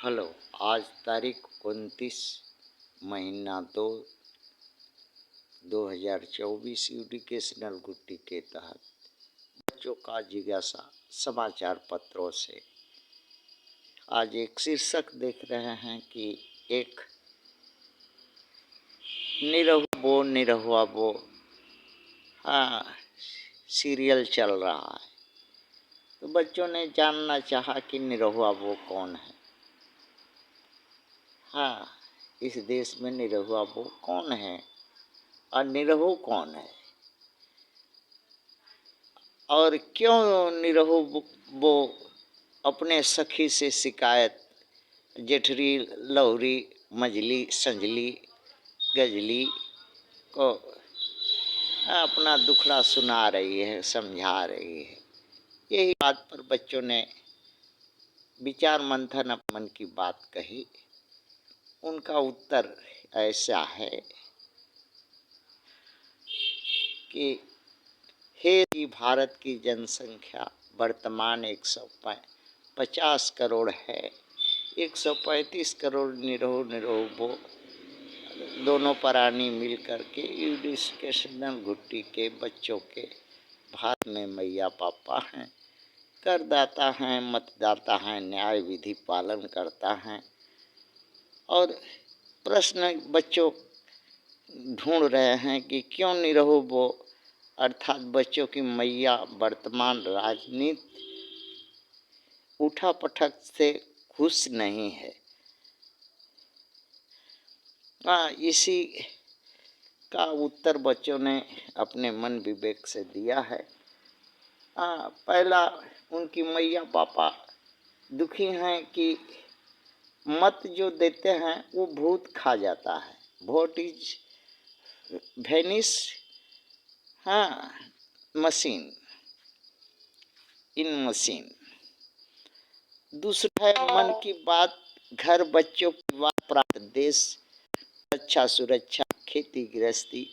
Hello. आज तारीख 29 महीना 2024 एजुकेशनल गुट्टी के तहत बच्चों का जिज्ञासा समाचार पत्रों से आज एक शीर्षक देख रहे हैं कि एक निरहुआ बो हाँ सीरियल चल रहा है। तो बच्चों ने जानना चाहा कि निरहुआ बो कौन है। हाँ, इस देश में निरहुआ वो कौन है और निरहु कौन है और क्यों निरहु वो अपने सखी से शिकायत जेठरी लहुरी मझली संजली गजली को अपना दुखड़ा सुना रही है, समझा रही है। यही बात पर बच्चों ने विचार मंथन अपने मन की बात कही। उनका उत्तर ऐसा है कि हे भारत की जनसंख्या वर्तमान 150 करोड़ है। 135 करोड़ निरहु वो दोनों प्राणी मिलकर के एजुकेशनल गुट्टी के बच्चों के भारत में मैया पापा हैं, करदाता हैं, मतदाता हैं, न्याय विधि पालन करता हैं। और प्रश्न बच्चों ढूंढ रहे हैं कि क्यों निरहु वो अर्थात बच्चों की मैया वर्तमान राजनीति उठा पटक से खुश नहीं है। इसी का उत्तर बच्चों ने अपने मन विवेक से दिया है। पहला, उनकी मैया पापा दुखी हैं कि मत जो देते हैं वो भूत खा जाता है। Vote is vanish machine in machine. दूसरा है मन की बात, घर बच्चों की बात प्राप्त देश अच्छा सुरक्षा खेती गृहस्थी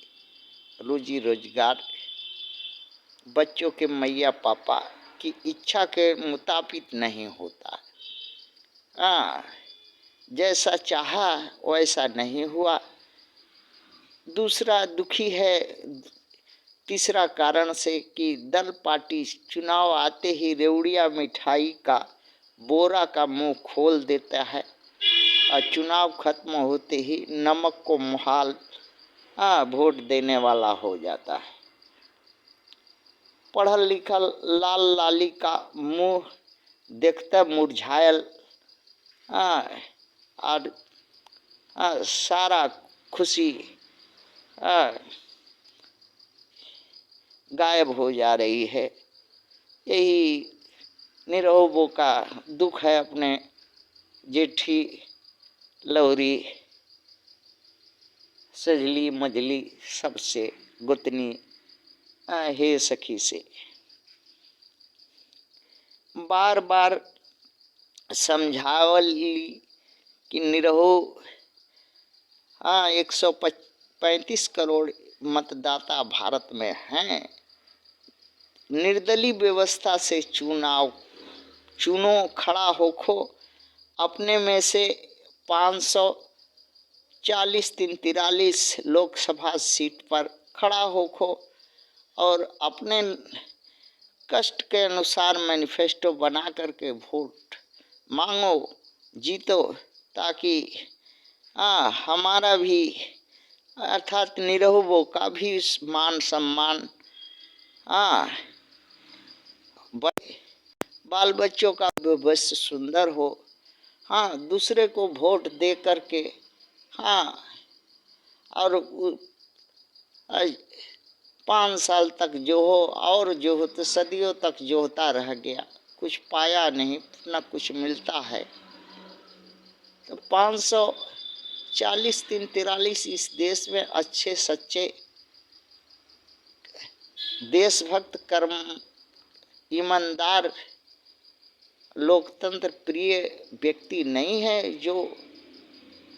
रोजी रोजगार बच्चों के मैया पापा की इच्छा के मुताबिक नहीं होता। जैसा चाहा वैसा नहीं हुआ। दूसरा दुखी है तीसरा कारण से कि दल पार्टी चुनाव आते ही रेवड़िया मिठाई का बोरा का मुंह खोल देता है और चुनाव खत्म होते ही नमक को मुहाल वोट देने वाला हो जाता है। पढ़ल लिखल लाल लाली का मुंह देखते मुरझायल और सारा खुशी गायब हो जा रही है। यही निरहुओं का दुख है अपने जेठी लौरी सजली मजली सबसे गुतनी हे सखी से बार बार समझावली कि निरहु 135 करोड़ मतदाता भारत में हैं। निर्दलीय व्यवस्था से चुनो खड़ा होखो। अपने में से 540-43 लोकसभा सीट पर खड़ा होखो और अपने कष्ट के अनुसार मैनिफेस्टो बना करके वोट मांगो, जीतो, ताकि हमारा भी अर्थात निरहुओं का भी मान सम्मान बाल बच्चों का भविष्य सुंदर हो। दूसरे को वोट दे करके और 5 साल तक जो हो और जो हो तो सदियों तक जो होता रह गया, कुछ पाया नहीं, न कुछ मिलता है। तो 540-43 इस देश में अच्छे सच्चे देशभक्त कर्म ईमानदार लोकतंत्र प्रिय व्यक्ति नहीं है जो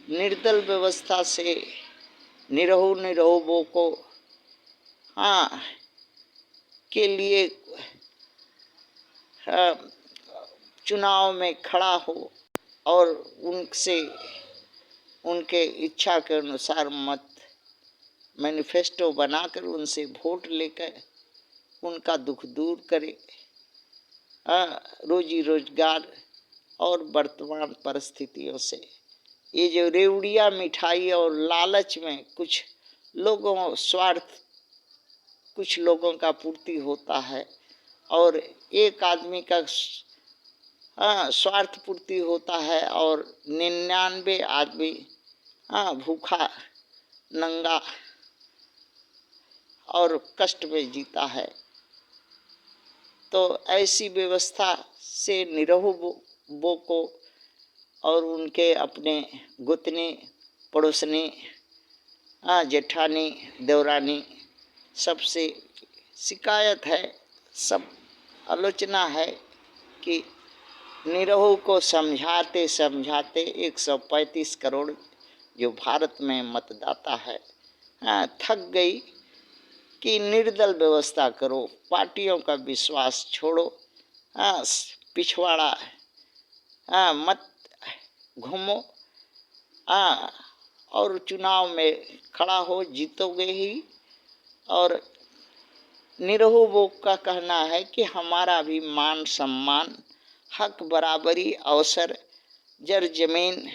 निर्दल व्यवस्था से निरहुओं को के लिए चुनाव में खड़ा हो और उनसे उनके इच्छा के अनुसार मत मैनिफेस्टो बनाकर उनसे वोट लेकर उनका दुख दूर करे। रोजी रोजगार और वर्तमान परिस्थितियों से ये जो रेवड़िया मिठाई और लालच में कुछ लोगों का पूर्ति होता है और एक आदमी का स्वार्थ पूर्ति होता है और 99 आदमी भूखा नंगा और कष्ट में जीता है। तो ऐसी व्यवस्था से निरहुओं को और उनके अपने गुतनी पड़ोसनी जेठानी देवरानी सबसे शिकायत है, सब आलोचना है कि निरहु को समझाते समझाते 135 करोड़ जो भारत में मतदाता है थक गई कि निर्दल व्यवस्था करो, पार्टियों का विश्वास छोड़ो, पिछवाड़ा मत घूमो और चुनाव में खड़ा हो, जीतोगे ही। और निरहुओं का कहना है कि हमारा भी मान सम्मान, हक, बराबरी, अवसर, जर जमीन,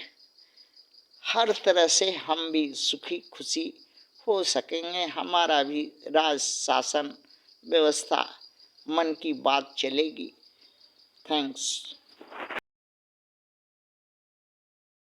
हर तरह से हम भी सुखी खुशी हो सकेंगे, हमारा भी राज शासन व्यवस्था मन की बात चलेगी। थैंक्स।